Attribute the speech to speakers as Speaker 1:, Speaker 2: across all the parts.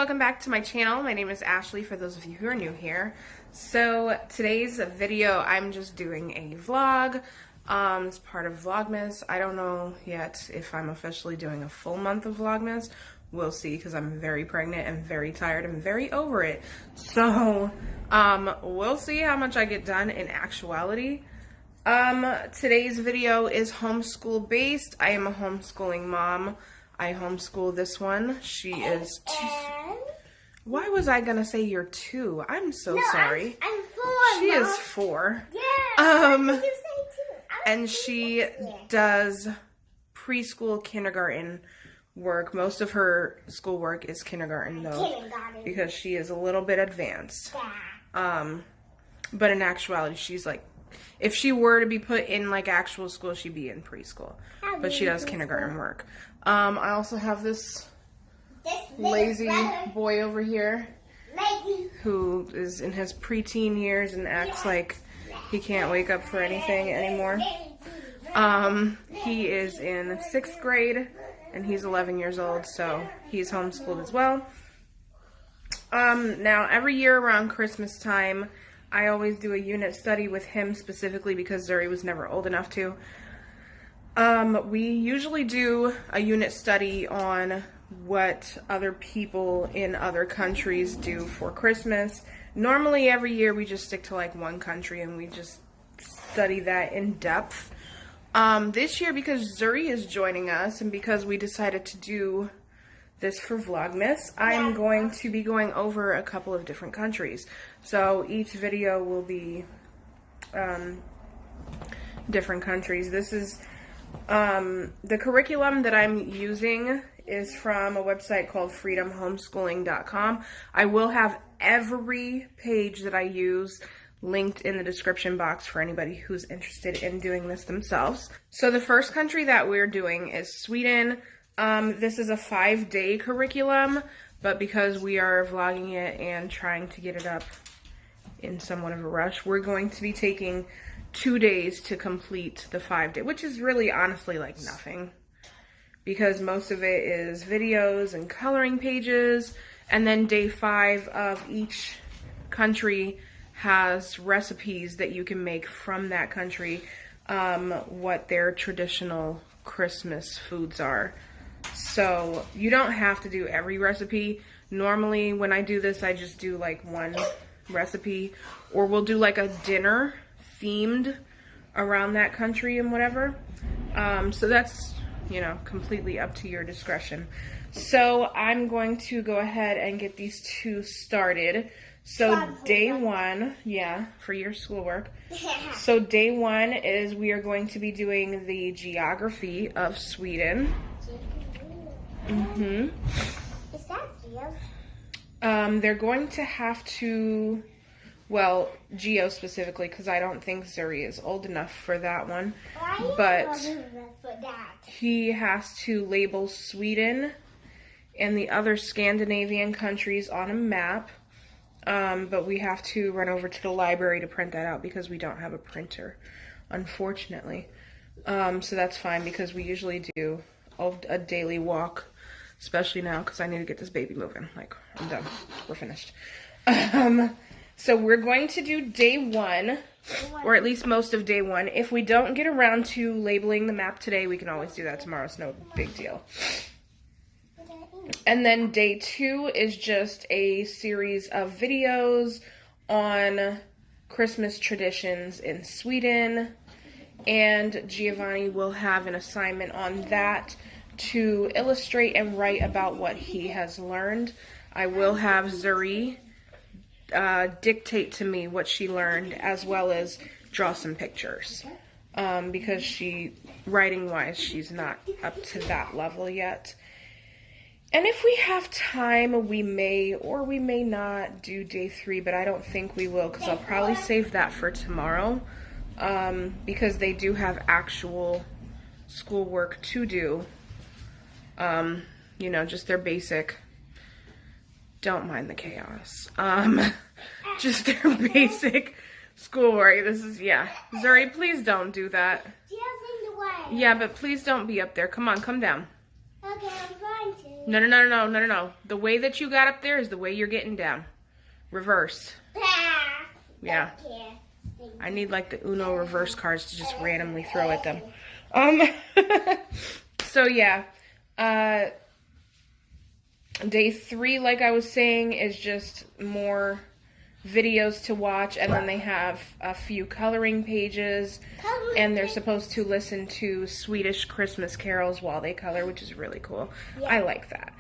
Speaker 1: welcome back to my channel. My name is Ashley, for those of you who are new here. So today's video, I'm just doing a vlog. It's part of Vlogmas. I don't know yet if I'm officially doing a full month of Vlogmas. We'll see, because I'm very pregnant and very tired and very over it. So we'll see how much I get done in actuality. Today's video is homeschool based. I am a homeschooling mom. I homeschool this one. She is 2. Why was I gonna say you're 2? I'm so sorry.
Speaker 2: I'm 4.
Speaker 1: She is 4.
Speaker 2: Yeah. You say 2.
Speaker 1: And she does preschool, kindergarten work. Most of her schoolwork is kindergarten though, because she is a little bit advanced.
Speaker 2: Yeah.
Speaker 1: But in actuality, she's like, if she were to be put in like actual school, she'd be in preschool. But she does kindergarten work. I also have this lazy boy over here who is in his preteen years and acts like he can't wake up for anything anymore. He is in 6th grade and he's 11 years old, so he's homeschooled as well. Now every year around Christmas time, I always do a unit study with him specifically because Zuri was never old enough to. We usually do a unit study on what other people in other countries do for Christmas. Normally every year we just stick to like one country and we just study that in depth. This year, because Zuri is joining us and because we decided to do this for Vlogmas, I'm going to be going over a couple of different countries. So each video will be different countries. This is the curriculum that I'm using is from a website called freedomhomeschooling.com. I will have every page that I use linked in the description box for anybody who's interested in doing this themselves. So the first country that we're doing is Sweden. This is a 5-day curriculum, but because we are vlogging it and trying to get it up in somewhat of a rush, we're going to be taking 2 days to complete the 5-day, which is really honestly like nothing, because most of it is videos and coloring pages, and then day 5 of each country has recipes that you can make from that country, what their traditional Christmas foods are. So you don't have to do every recipe. Normally when I do this, I just do like one recipe, or we'll do like a dinner themed around that country and whatever. So that's, you know, completely up to your discretion. So I'm going to go ahead and get these 2 started. So day 1, yeah, for your schoolwork. So day 1 is we are going to be doing the geography of Sweden.
Speaker 2: Is that geo?
Speaker 1: They're going to have to, well, geo specifically, because I don't think Zuri is old enough for that one. But he has to label Sweden and the other Scandinavian countries on a map. But we have to run over to the library to print that out because we don't have a printer, unfortunately. So that's fine, because we usually do a daily walk, especially now because I need to get this baby moving. Like, I'm done. We're finished. So we're going to do day 1, or at least most of day 1. If we don't get around to labeling the map today, we can always do that tomorrow. It's no big deal. And then day 2 is just a series of videos on Christmas traditions in Sweden. And Giovanni will have an assignment on that to illustrate and write about what he has learned. I will have Zuri dictate to me what she learned, as well as draw some pictures. Because writing-wise, she's not up to that level yet. And if we have time, we may or we may not do day 3, but I don't think we will, because I'll probably save that for tomorrow. Because they do have actual schoolwork to do. You know, just their basic, don't mind the chaos, just their basic schoolwork. This is, yeah. Zuri, please don't do that.
Speaker 2: Just in the way.
Speaker 1: Yeah, but please don't be up there. Come on, come down.
Speaker 2: Okay, I'm trying to.
Speaker 1: No. The way that you got up there is the way you're getting down. Reverse. Yeah. I need like the Uno reverse cards to just randomly throw at them. So yeah. Day 3, like I was saying, is just more videos to watch, and then they have a few coloring pages, and they're supposed to listen to Swedish Christmas carols while they color, which is really cool. Yeah. I like that.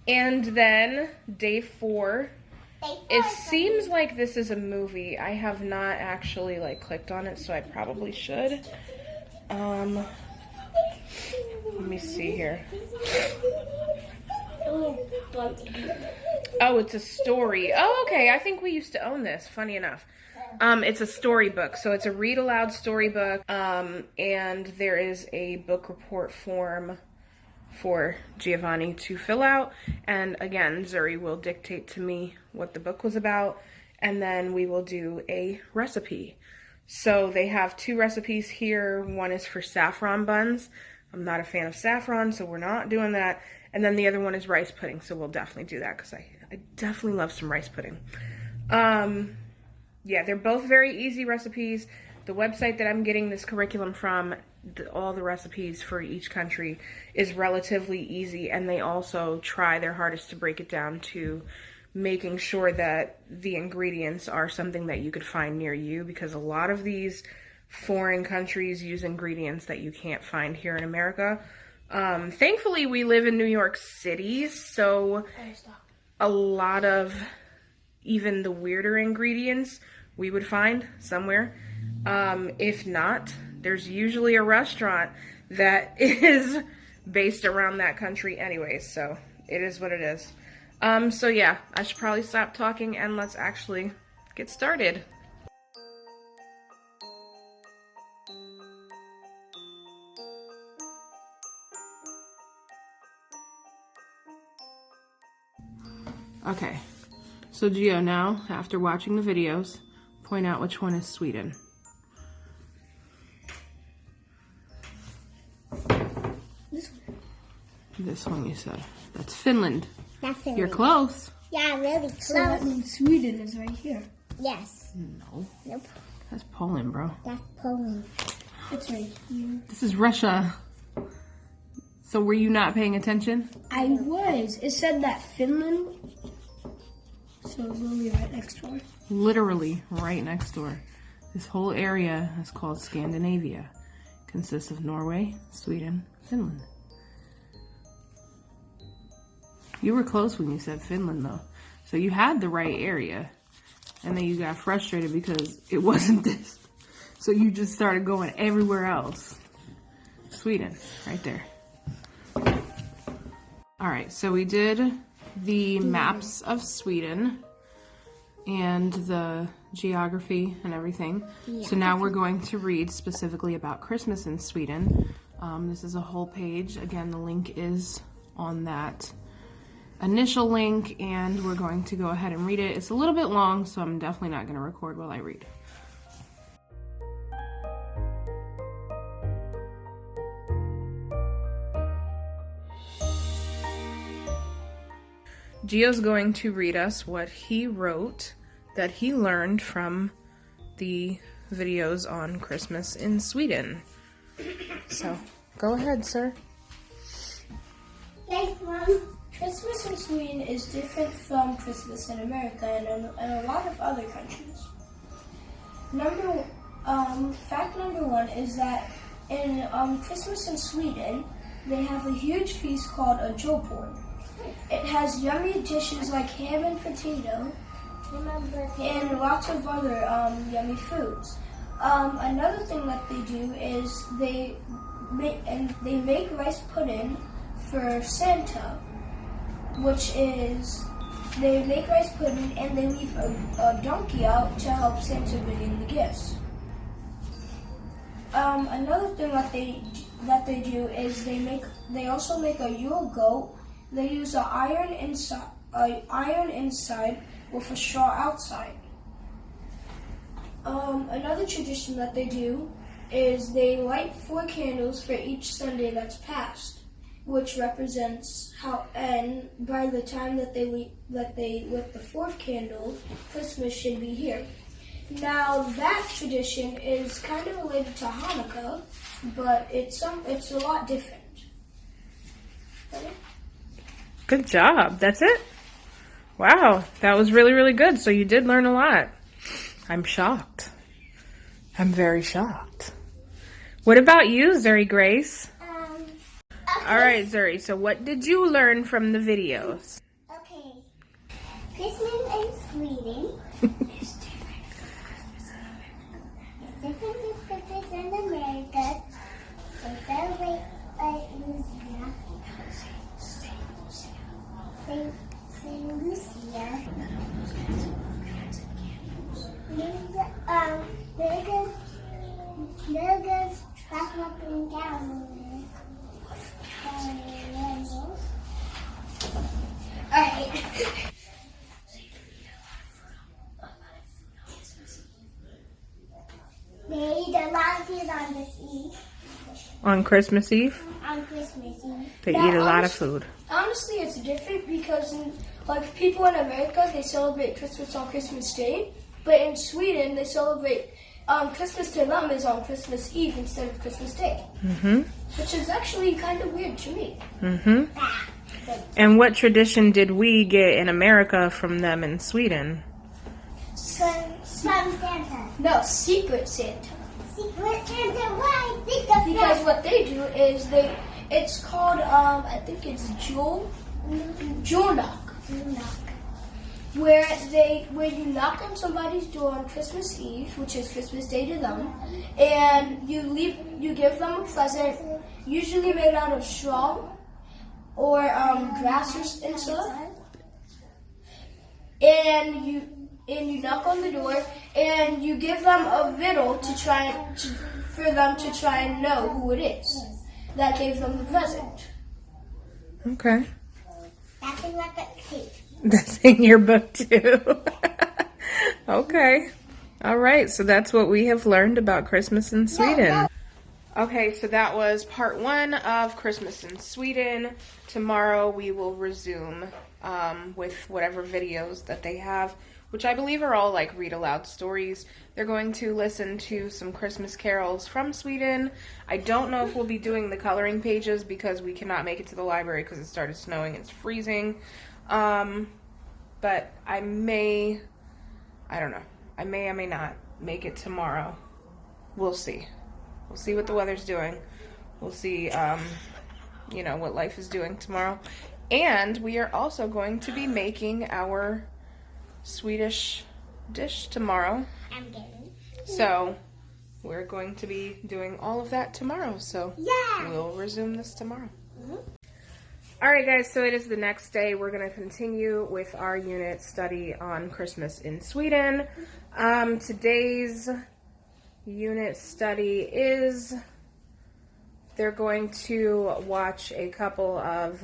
Speaker 1: And then day 4, it seems like this is a movie. I have not actually like clicked on it, so I probably should. Let me see here. Oh, it's a story. Oh, okay. I think we used to own this, funny enough. It's a storybook. So it's a read-aloud storybook. And there is a book report form for Giovanni to fill out. And again, Zuri will dictate to me what the book was about. And then we will do a recipe. So they have 2 recipes here. One is for saffron buns. I'm not a fan of saffron, so we're not doing that. And then the other one is rice pudding, so we'll definitely do that because I definitely love some rice pudding. Yeah, they're both very easy recipes. The website that I'm getting this curriculum from, all the recipes for each country is relatively easy, and they also try their hardest to break it down to making sure that the ingredients are something that you could find near you, because a lot of these foreign countries use ingredients that you can't find here in America. Thankfully, we live in New York City, so a lot of even the weirder ingredients we would find somewhere. If not, there's usually a restaurant that is based around that country anyways, so it is what it is. So yeah, I should probably stop talking and let's actually get started. Okay, so Gio, now, after watching the videos, point out which one is Sweden.
Speaker 2: This one.
Speaker 1: This one you said. That's Finland.
Speaker 2: That's Finland.
Speaker 1: You're close.
Speaker 2: Yeah, really close.
Speaker 3: So that means Sweden is right here.
Speaker 2: Yes.
Speaker 1: No.
Speaker 2: Nope.
Speaker 1: That's Poland, bro.
Speaker 2: That's Poland.
Speaker 3: It's right here.
Speaker 1: This is Russia. So were you not paying attention?
Speaker 3: I was. It said that Finland. So it's literally right next door.
Speaker 1: Literally right next door. This whole area is called Scandinavia. It consists of Norway, Sweden, Finland. You were close when you said Finland, though. So you had the right area. And then you got frustrated because it wasn't this. So you just started going everywhere else. Sweden, right there. Alright, so we did the maps of Sweden and the geography and everything. Yeah. So now we're going to read specifically about Christmas in Sweden. This is a whole page. Again, the link is on that initial link, and we're going to go ahead and read it. It's a little bit long, so I'm definitely not going to record while I read. Gio's going to read us what he wrote that he learned from the videos on Christmas in Sweden. So, go ahead, sir.
Speaker 2: Thanks, Mom.
Speaker 3: Christmas in Sweden is different from Christmas in America and a lot of other countries. Fact number 1 is that in Christmas in Sweden, they have a huge feast called a julbord. It has yummy dishes like ham and potato, and lots of other yummy foods. Another thing that they do is they make rice pudding for Santa, which is they make rice pudding and they leave a donkey out to help Santa bring in the gifts. Another thing that they do is they also make a Yule goat. They use an iron inside with a straw outside. Another tradition that they do is they light 4 candles for each Sunday that's passed. which represents how, and by the time that they lit the fourth candle, Christmas should be here. Now that tradition is kind of related to Hanukkah, but it's a lot different. Ready?
Speaker 1: Good job. That's it? Wow, that was really, really good. So you did learn a lot. I'm shocked. I'm very shocked. What about you, Zuri Grace? All right, Zuri, so what did you learn from the videos?
Speaker 2: Okay. Christmas in Sweden is different than Christmas in America. They celebrate Saint Lucia. They're good trapping up and down. Alright. They eat a lot of food on this Eve.
Speaker 1: On Christmas Eve?
Speaker 2: On Christmas Eve.
Speaker 1: They eat a lot of food.
Speaker 3: Honestly, it's different because, like, people in America, they celebrate Christmas on Christmas Day, but in Sweden, they celebrate Christmas to them is on Christmas Eve instead of Christmas Day. Mm-hmm. Which is actually kind of weird to me.
Speaker 1: Mm-hmm. And what tradition did we get in America from them in Sweden?
Speaker 2: From Santa.
Speaker 3: No, Secret Santa.
Speaker 2: Secret Santa, why?
Speaker 3: Because what they do is it's called, I think it's Jewel Knock. Where you knock on somebody's door on Christmas Eve, which is Christmas Day to them, and you give them a present, usually made out of straw or grass and stuff, and you knock on the door and you give them a riddle for them to try and know who it is that gave them the present.
Speaker 1: Okay.
Speaker 2: That's in like a cake.
Speaker 1: That's in your book too. Okay. All right. So that's what we have learned about Christmas in Sweden. Okay. So that was part 1 of Christmas in Sweden. Tomorrow we will resume with whatever videos that they have, which I believe are all like read aloud stories. They're going to listen to some Christmas carols from Sweden. I don't know if we'll be doing the coloring pages because we cannot make it to the library because it started snowing. It's freezing. But I don't know. I may not make it tomorrow. We'll see. We'll see what the weather's doing. We'll see, what life is doing tomorrow. And we are also going to be making our Swedish dish tomorrow.
Speaker 2: I'm getting.
Speaker 1: So we're going to be doing all of that tomorrow. So
Speaker 2: yeah,
Speaker 1: we'll resume this tomorrow.
Speaker 2: Mm-hmm.
Speaker 1: All right, guys, so it is the next day. We're going to continue with our unit study on Christmas in Sweden. Today's unit study is they're going to watch a couple of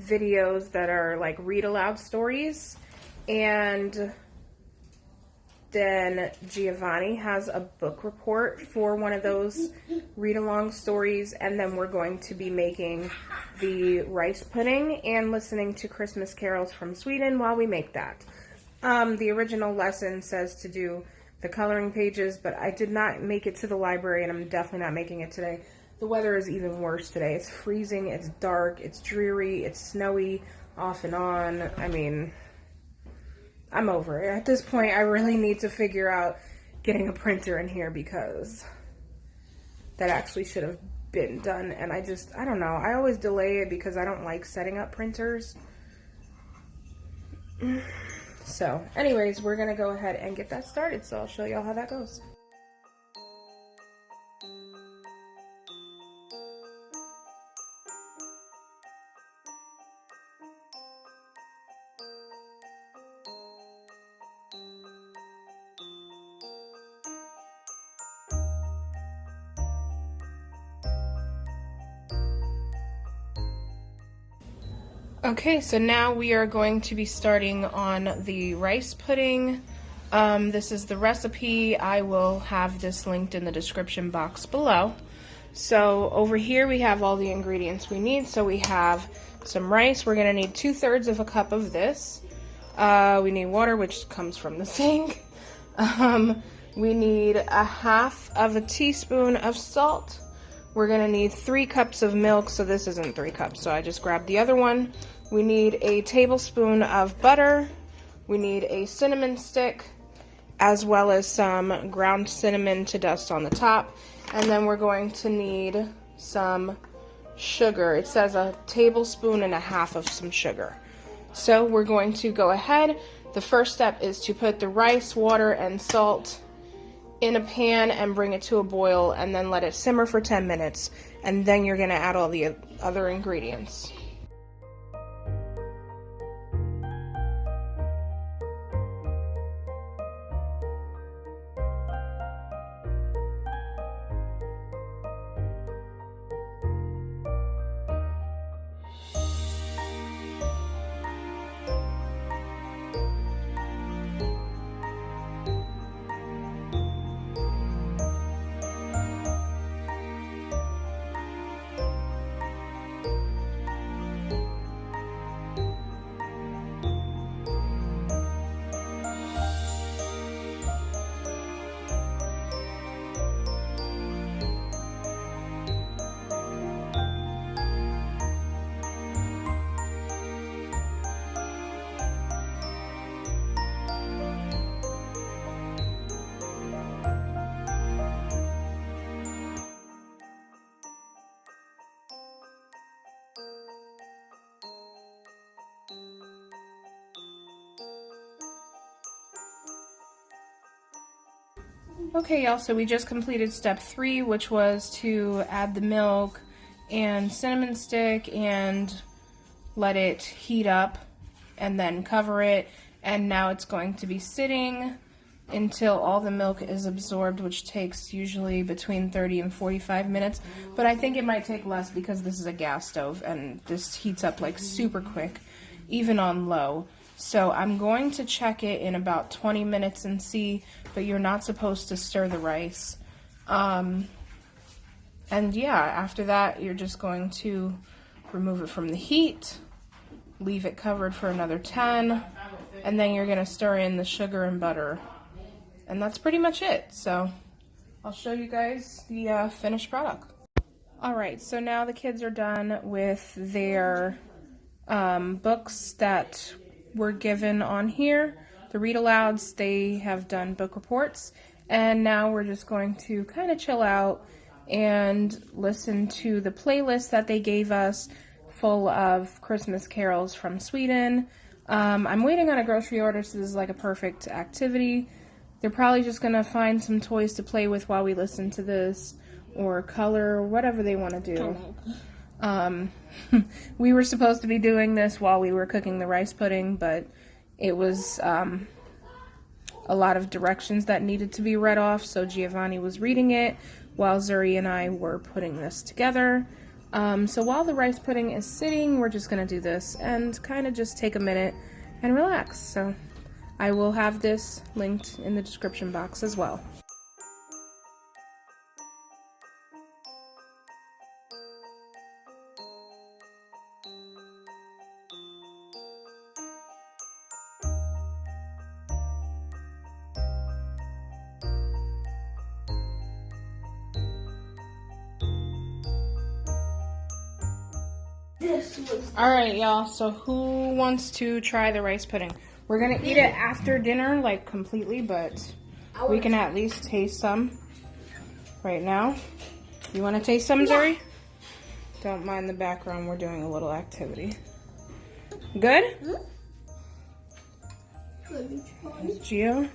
Speaker 1: videos that are like read aloud stories, and then Giovanni has a book report for one of those read-along stories, and then we're going to be making the rice pudding and listening to Christmas carols from Sweden while we make that. The original lesson says to do the coloring pages, but I did not make it to the library, and I'm definitely not making it today. The weather is even worse today. It's freezing, it's dark, it's dreary, it's snowy, off and on. I mean, I'm over it. At this point, I really need to figure out getting a printer in here because that actually should have been done. And I don't know. I always delay it because I don't like setting up printers. So, anyways, we're going to go ahead and get that started. So I'll show y'all how that goes. Okay, so now we are going to be starting on the rice pudding. This is the recipe. I will have this linked in the description box below. So over here we have all the ingredients we need. So we have some rice. We're gonna need 2/3 of a cup of this. We need water, which comes from the sink. We need 1/2 of a teaspoon of salt. We're gonna need 3 cups of milk. So this isn't 3 cups, so I just grabbed the other one. We need a tablespoon of butter. We need a cinnamon stick, as well as some ground cinnamon to dust on the top. And then we're going to need some sugar. It says 1.5 tablespoons of some sugar. So we're going to go ahead. The first step is to put the rice, water, and salt in a pan and bring it to a boil, and then let it simmer for 10 minutes. And then you're gonna add all the other ingredients. Okay, y'all, so we just completed step 3, which was to add the milk and cinnamon stick and let it heat up and then cover it. And now it's going to be sitting until all the milk is absorbed, which takes usually between 30 and 45 minutes. But I think it might take less because this is a gas stove and this heats up like super quick, even on low. So I'm going to check it in about 20 minutes and see, but you're not supposed to stir the rice. And yeah, after that, you're just going to remove it from the heat, leave it covered for another 10, and then you're going to stir in the sugar and butter. And that's pretty much it. So I'll show you guys the finished product. All right, so now the kids are done with their books that were given on here. The read alouds, they have done book reports, and now we're just going to kind of chill out and listen to the playlist that they gave us, full of Christmas carols from Sweden. I'm waiting on a grocery order, so this is like a perfect activity. They're probably just gonna find some toys to play with while we listen to this, or color, or whatever they want to do. We were supposed to be doing this while we were cooking the rice pudding, but it was a lot of directions that needed to be read off, so Giovanni was reading it while Zuri and I were putting this together. So while the rice pudding is sitting, we're just going to do this and kind of just take a minute and relax. So I will have this linked in the description box as well. Alright, y'all, so who wants to try the rice pudding? We're gonna eat it after dinner, like completely, but we can at least taste some right now. You want to taste some, Zuri? Don't mind the background, we're doing a little activity. Good? Gio?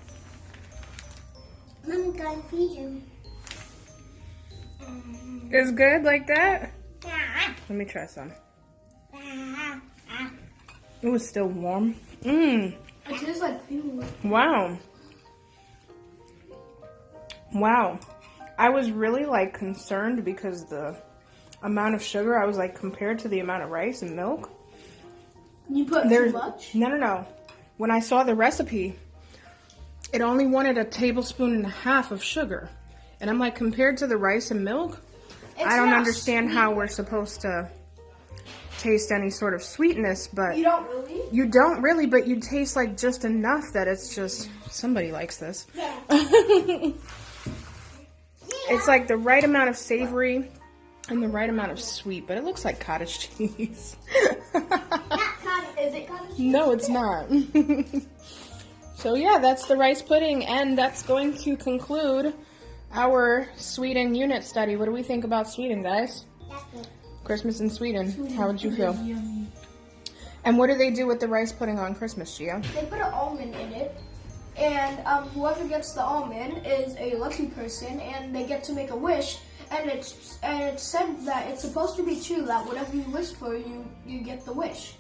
Speaker 2: I'm gonna feed you.
Speaker 1: It's good like that? Let me try some. It was still warm.
Speaker 3: It tastes like peanut.
Speaker 1: Wow. Wow. I was really like concerned because the amount of sugar, I was like, compared to the amount of rice and milk.
Speaker 3: You put too much?
Speaker 1: No. When I saw the recipe, it only wanted 1.5 tablespoons of sugar. And I'm like, compared to the rice and milk, I don't understand how we're supposed to taste any sort of sweetness, but
Speaker 3: You don't really?
Speaker 1: you don't really, but you taste like just enough that it's just, somebody likes this.
Speaker 2: Yeah.
Speaker 1: It's like the right amount of savory and the right amount of sweet, but it looks like cottage cheese.
Speaker 3: Is it cottage cheese?
Speaker 1: No, it's not. So yeah, that's the rice pudding, and that's going to conclude our Sweden unit study. What do we think about Sweden, guys?
Speaker 2: That's good.
Speaker 1: Christmas in Sweden. How would you feel? And what do they do with the rice pudding on Christmas, Gia?
Speaker 3: They put an almond in it, and whoever gets the almond is a lucky person, and they get to make a wish. And it's said that it's supposed to be true that whatever you wish for, you get the wish.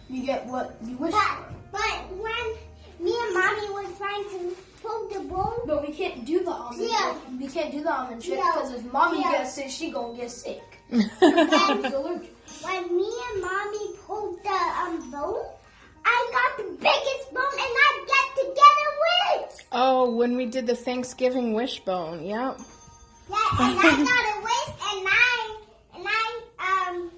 Speaker 3: You get what you wish for.
Speaker 2: But when me and Mommy were trying to poke the bowl,
Speaker 3: But we can't do the almond.
Speaker 2: Yeah.
Speaker 3: We can't do the almond trick
Speaker 2: Yeah.
Speaker 3: because if Mommy
Speaker 2: Yeah.
Speaker 3: gets sick, she gonna get sick.
Speaker 2: when,
Speaker 3: She's allergic.
Speaker 2: when me and Mommy poked the bone, I got the biggest bone and I get together with.
Speaker 1: Oh, when we did the Thanksgiving wishbone, yep.
Speaker 2: Yeah, and I got a wish, and I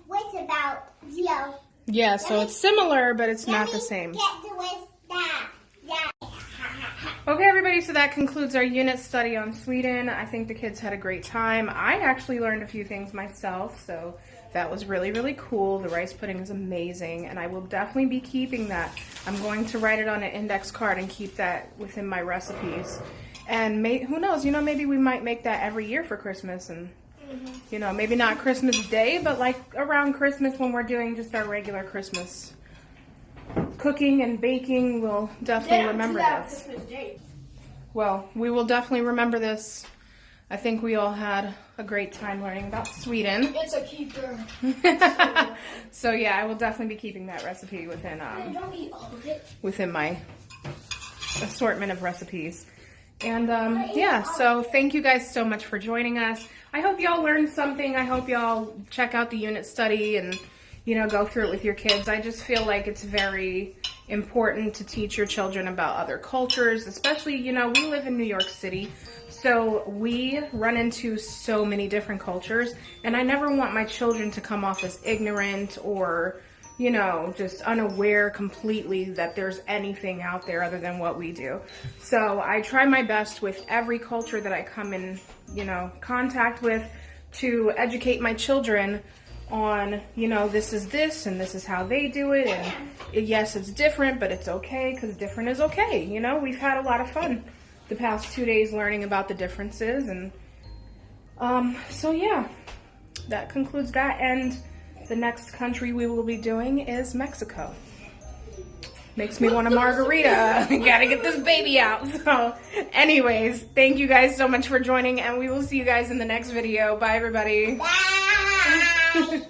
Speaker 2: wish about Geo.
Speaker 1: Yeah, so it's similar, but it's not
Speaker 2: Let
Speaker 1: the
Speaker 2: me
Speaker 1: same.
Speaker 2: Get the wish that. Yeah.
Speaker 1: Okay, everybody, so that concludes our unit study on Sweden. I think the kids had a great time. I actually learned a few things myself, so that was really, really cool. The rice pudding is amazing, and I will definitely be keeping that. I'm going to write it on an index card and keep that within my recipes. And who knows, maybe we might make that every year for Christmas, and maybe not Christmas Day, but like around Christmas when we're doing just our regular Christmas cooking and baking, we'll definitely remember this.
Speaker 3: Christmas Day.
Speaker 1: Well, we will definitely remember this. I think we all had a great time learning about Sweden.
Speaker 3: It's a keeper.
Speaker 1: So yeah, I will definitely be keeping that recipe within
Speaker 3: Don't eat all of it.
Speaker 1: within my assortment of recipes. And yeah, so thank you guys so much for joining us. I hope y'all learned something. I hope y'all check out the unit study and go through it with your kids. I just feel like it's very important to teach your children about other cultures, especially, we live in New York City, so we run into so many different cultures, and I never want my children to come off as ignorant or, just unaware completely that there's anything out there other than what we do. So I try my best with every culture that I come in, contact with to educate my children on, this is this and this is how they do it, and yes, it's different, but it's okay because different is okay. We've had a lot of fun the past 2 days learning about the differences, and so yeah, that concludes that, and the next country we will be doing is Mexico. Makes me want a margarita. Gotta get this baby out. So anyways, thank you guys so much for joining, and we will see you guys in the next video. Bye, everybody.
Speaker 2: Bye.